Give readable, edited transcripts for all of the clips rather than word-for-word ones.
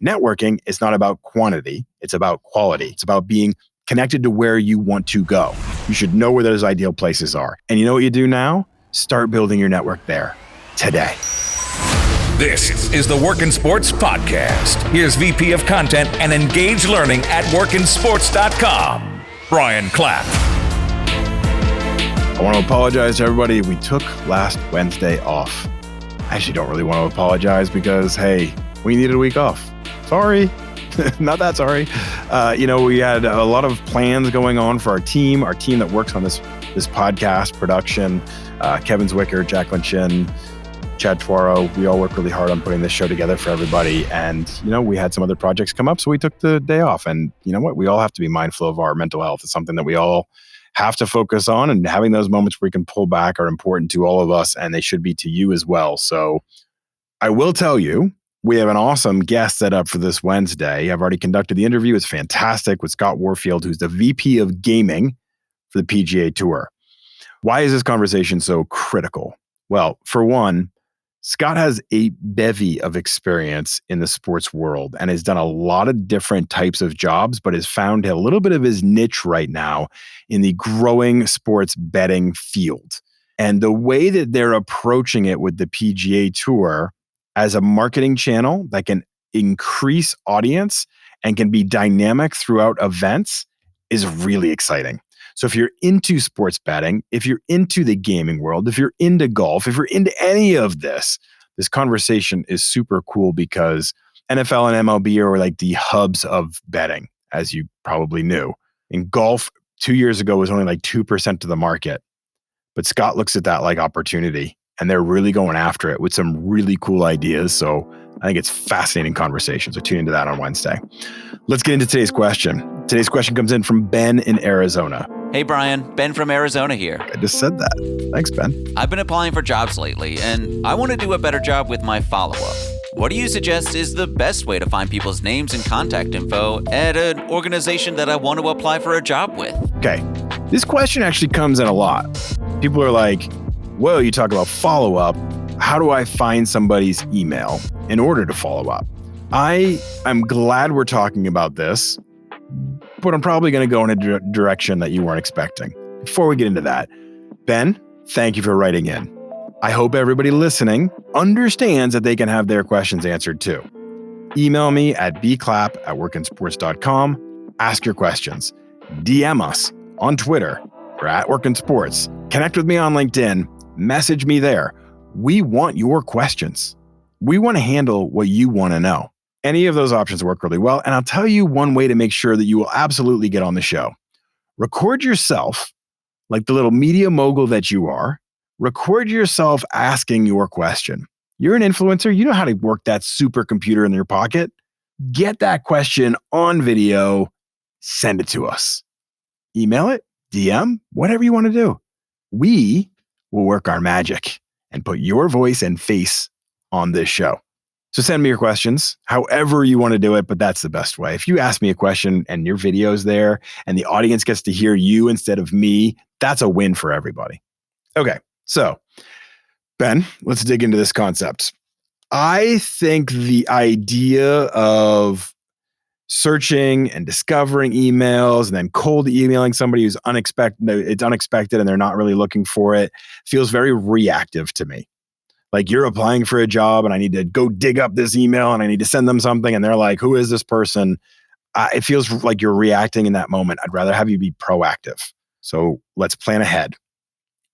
Networking is not about quantity. It's about quality. It's about being connected to where you want to go. You should know where those ideal places are. And you know what you do now? Start building your network there today. This is the Workin' Sports Podcast. Here's VP of Content and Engage Learning at workinsports.com, Brian Clapp. I want to apologize to everybody. We took last Wednesday off. I actually don't really want to apologize because, hey, we needed a week off. Sorry. Not that sorry. We had a lot of plans going on for our team that works on this podcast production. Kevin Zwicker, Jacqueline Chin, Chad Tuaro. We all work really hard on putting this show together for everybody. And, we had some other projects come up, so we took the day off. And you know what? We all have to be mindful of our mental health. It's something that we all have to focus on, and having those moments where we can pull back are important to all of us, and they should be to you as well. So I will tell you, we have an awesome guest set up for this Wednesday. I've already conducted the interview. It's fantastic with Scott Warfield, who's the VP of Gaming for the PGA Tour. Why is this conversation so critical? Well, for one, Scott has a bevy of experience in the sports world and has done a lot of different types of jobs, but has found a little bit of his niche right now in the growing sports betting field. And the way that they're approaching it with the PGA Tour as a marketing channel that can increase audience and can be dynamic throughout events is really exciting. So if you're into sports betting, if you're into the gaming world, if you're into golf, if you're into any of this conversation is super cool because NFL and MLB are like the hubs of betting, as you probably knew. In golf, 2 years ago was only like 2% of the market. But Scott looks at that like opportunity, and they're really going after it with some really cool ideas. So I think it's fascinating conversation. So tune into that on Wednesday. Let's get into today's question. Today's question comes in from Ben in Arizona. Hey, Brian. Ben from Arizona here. I just said that. Thanks, Ben. I've been applying for jobs lately, and I want to do a better job with my follow-up. What do you suggest is the best way to find people's names and contact info at an organization that I want to apply for a job with? Okay. This question actually comes in a lot. People are like, whoa, you talk about follow-up. How do I find somebody's email in order to follow up? I'm glad we're talking about this, but I'm probably going to go in a direction that you weren't expecting. Before we get into that, Ben, thank you for writing in. I hope everybody listening understands that they can have their questions answered too. Email me at bclapp@workinsports.com. Ask your questions. DM us on Twitter or at workinsports. Connect with me on LinkedIn. Message me there. We want your questions. We want to handle what you want to know. Any of those options work really well. And I'll tell you one way to make sure that you will absolutely get on the show. Record yourself, like the little media mogul that you are. Record yourself asking your question. You're an influencer. You know how to work that supercomputer in your pocket. Get that question on video. Send it to us. Email it, DM, whatever you want to do. We will work our magic and put your voice and face on this show. So send me your questions, however you want to do it, but that's the best way. If you ask me a question and your video's there and the audience gets to hear you instead of me, that's a win for everybody. Okay, so Ben, let's dig into this concept. I think the idea of searching and discovering emails and then cold emailing somebody who's unexpected and they're not really looking for it feels very reactive to me. Like you're applying for a job and I need to go dig up this email and I need to send them something and they're like, who is this person? It feels like you're reacting in that moment. I'd rather have you be proactive. So let's plan ahead.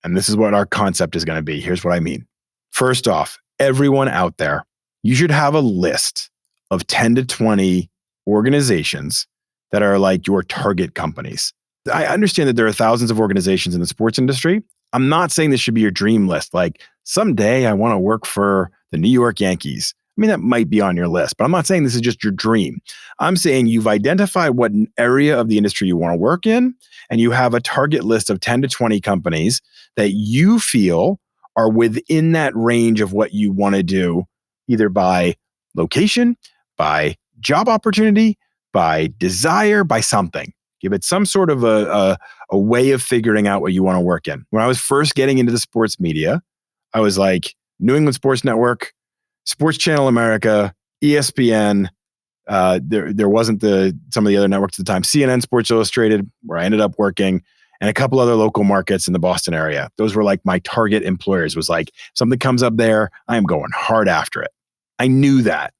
And this is what our concept is going to be. Here's what I mean. First off, everyone out there, you should have a list of 10 to 20 organizations that are like your target companies. I understand that there are thousands of organizations in the sports industry. I'm not saying this should be your dream list. Like someday I want to work for the New York Yankees. I mean, that might be on your list, but I'm not saying this is just your dream. I'm saying you've identified what area of the industry you want to work in, and you have a target list of 10 to 20 companies that you feel are within that range of what you want to do, either by location, by job opportunity, by desire, by something. Give it some sort of a way of figuring out what you want to work in. When I was first getting into the sports media, I was like New England Sports Network, Sports Channel America, ESPN, There wasn't some of the other networks at the time. CNN, Sports Illustrated, where I ended up working, and a couple other local markets in the Boston area. Those were like my target employers. Was like, if something comes up there, I am going hard after it. I knew that.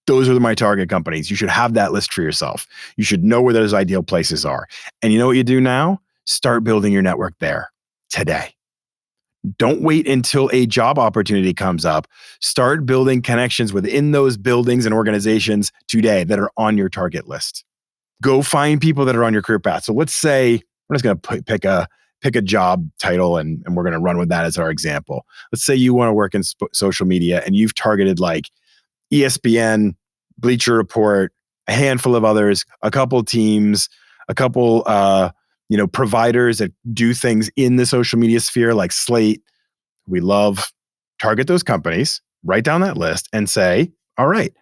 Those are my target companies. You should have that list for yourself. You should know where those ideal places are. And you know what you do now? Start building your network there today. Don't wait until a job opportunity comes up. Start building connections within those buildings and organizations today that are on your target list. Go find people that are on your career path. So let's say we're just going to pick a job title and we're going to run with that as our example. Let's say you want to work in social media and you've targeted like ESPN, Bleacher Report, a handful of others, a couple teams, a couple providers that do things in the social media sphere like Slate. We love. Target those companies, write down that list and say, all right,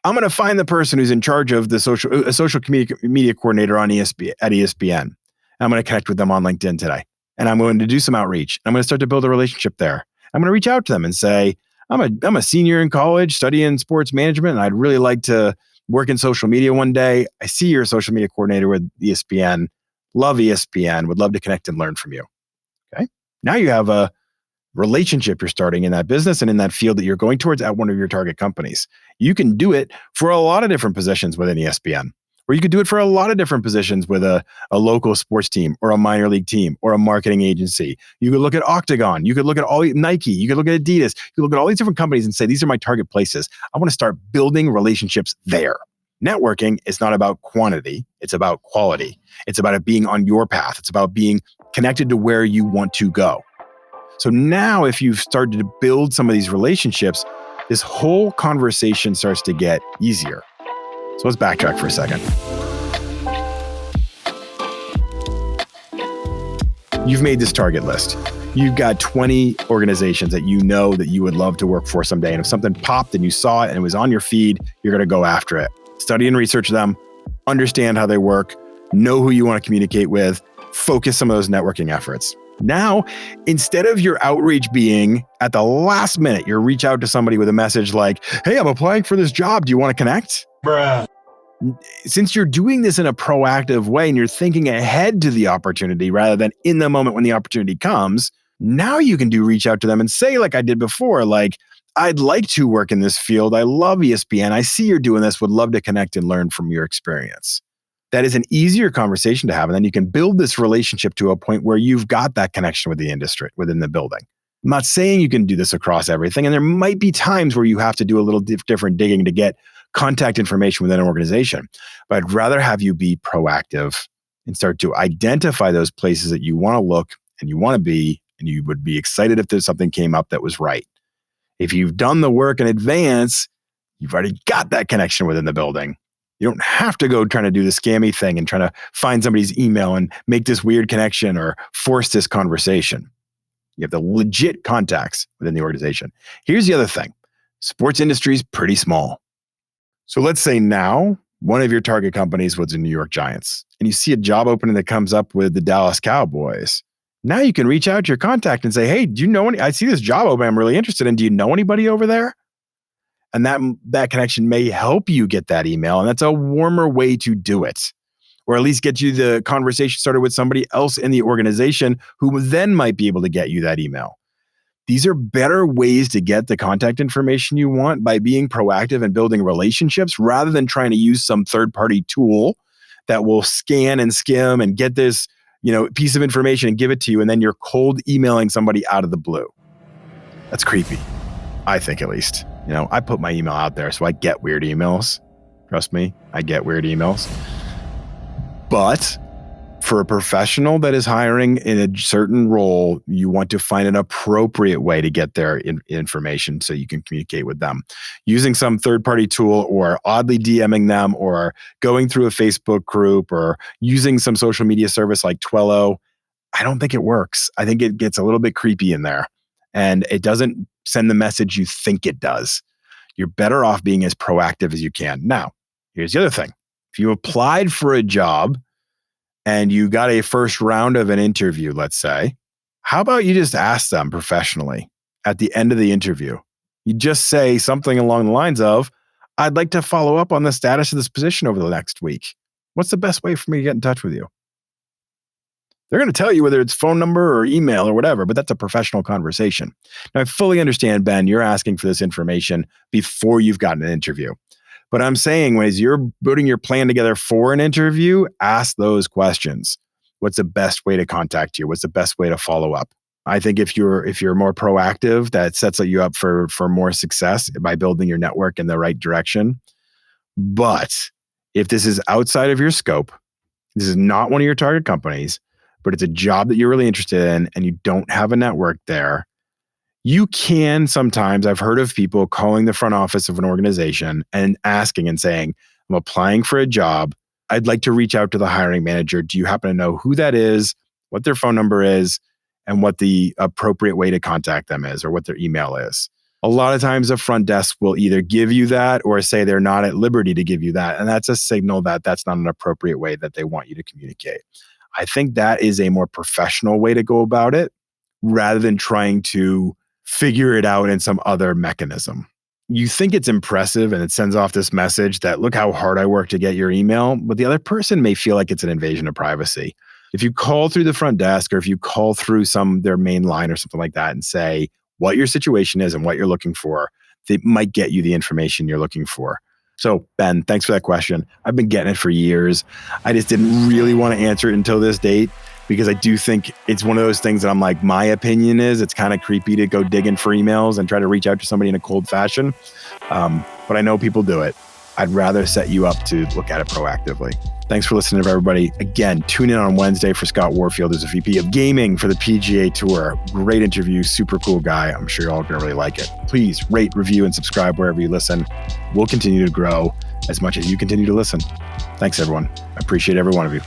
I'm going to find the person who's in charge of the social media coordinator at ESPN. And I'm going to connect with them on LinkedIn today. And I'm going to do some outreach. I'm going to start to build a relationship there. I'm going to reach out to them and say, I'm a senior in college studying sports management, and I'd really like to work in social media one day. I see you're a social media coordinator with ESPN. Love ESPN. Would love to connect and learn from you. Okay. Now you have a relationship you're starting in that business and in that field that you're going towards at one of your target companies. You can do it for a lot of different positions within ESPN, or you could do it for a lot of different positions with a local sports team or a minor league team or a marketing agency. You could look at Octagon. You could look at Nike. You could look at Adidas. You could look at all these different companies and say, these are my target places. I want to start building relationships there. Networking is not about quantity. It's about quality. It's about it being on your path. It's about being connected to where you want to go. So now if you've started to build some of these relationships, this whole conversation starts to get easier. So let's backtrack for a second. You've made this target list. You've got 20 organizations that you know that you would love to work for someday. And if something popped and you saw it and it was on your feed, you're going to go after it. Study and research them, understand how they work, know who you want to communicate with, focus some of those networking efforts. Now, instead of your outreach being at the last minute, you reach out to somebody with a message like, hey, I'm applying for this job. Do you want to connect? Bruh. Since you're doing this in a proactive way and you're thinking ahead to the opportunity rather than in the moment when the opportunity comes, now you can reach out to them and say, like I did before, like, I'd like to work in this field. I love ESPN. I see you're doing this. Would love to connect and learn from your experience. That is an easier conversation to have. And then you can build this relationship to a point where you've got that connection with the industry within the building. I'm not saying you can do this across everything. And there might be times where you have to do a little different digging to get contact information within an organization. But I'd rather have you be proactive and start to identify those places that you want to look and you want to be, and you would be excited if there's something came up that was right. If you've done the work in advance, you've already got that connection within the building. You don't have to go trying to do the scammy thing and trying to find somebody's email and make this weird connection or force this conversation. You have the legit contacts within the organization. Here's the other thing. Sports industry is pretty small. So let's say now one of your target companies was the New York Giants and you see a job opening that comes up with the Dallas Cowboys. Now you can reach out to your contact and say, hey, do you know I see this job open I'm really interested in. Do you know anybody over there? And that connection may help you get that email. And that's a warmer way to do it. Or at least get you the conversation started with somebody else in the organization who then might be able to get you that email. These are better ways to get the contact information you want by being proactive and building relationships rather than trying to use some third-party tool that will scan and skim and get this, piece of information and give it to you. And then you're cold emailing somebody out of the blue. That's creepy. I think at least. I put my email out there, so I get weird emails. Trust me, I get weird emails. But for a professional that is hiring in a certain role, you want to find an appropriate way to get their information so you can communicate with them. Using some third-party tool or oddly DMing them or going through a Facebook group or using some social media service like Twello, I don't think it works. I think it gets a little bit creepy in there. And it doesn't send the message you think it does. You're better off being as proactive as you can. Now, here's the other thing. If you applied for a job and you got a first round of an interview, let's say, how about you just ask them professionally at the end of the interview? You just say something along the lines of, I'd like to follow up on the status of this position over the next week. What's the best way for me to get in touch with you? They're going to tell you whether it's phone number or email or whatever, but that's a professional conversation. Now, I fully understand, Ben, you're asking for this information before you've gotten an interview. But I'm saying, as you're putting your plan together for an interview, ask those questions. What's the best way to contact you? What's the best way to follow up? I think if you're more proactive, that sets you up for more success by building your network in the right direction. But if this is outside of your scope, this is not one of your target companies, but it's a job that you're really interested in and you don't have a network there, you can sometimes, I've heard of people calling the front office of an organization and asking and saying, I'm applying for a job. I'd like to reach out to the hiring manager. Do you happen to know who that is, what their phone number is, and what the appropriate way to contact them is, or what their email is? A lot of times the front desk will either give you that or say they're not at liberty to give you that. And that's a signal that that's not an appropriate way that they want you to communicate. I think that is a more professional way to go about it rather than trying to figure it out in some other mechanism. You think it's impressive and it sends off this message that, look how hard I work to get your email, but the other person may feel like it's an invasion of privacy. If you call through the front desk or if you call through their main line or something like that and say what your situation is and what you're looking for, they might get you the information you're looking for. So, Ben, thanks for that question. I've been getting it for years. I just didn't really want to answer it until this date because I do think it's one of those things that I'm like, my opinion is it's kind of creepy to go digging for emails and try to reach out to somebody in a cold fashion. But I know people do it. I'd rather set you up to look at it proactively. Thanks for listening, everybody. Again, tune in on Wednesday for Scott Warfield, who's a VP of Gaming for the PGA Tour. Great interview, super cool guy. I'm sure you're all going to really like it. Please rate, review, and subscribe wherever you listen. We'll continue to grow as much as you continue to listen. Thanks, everyone. I appreciate every one of you.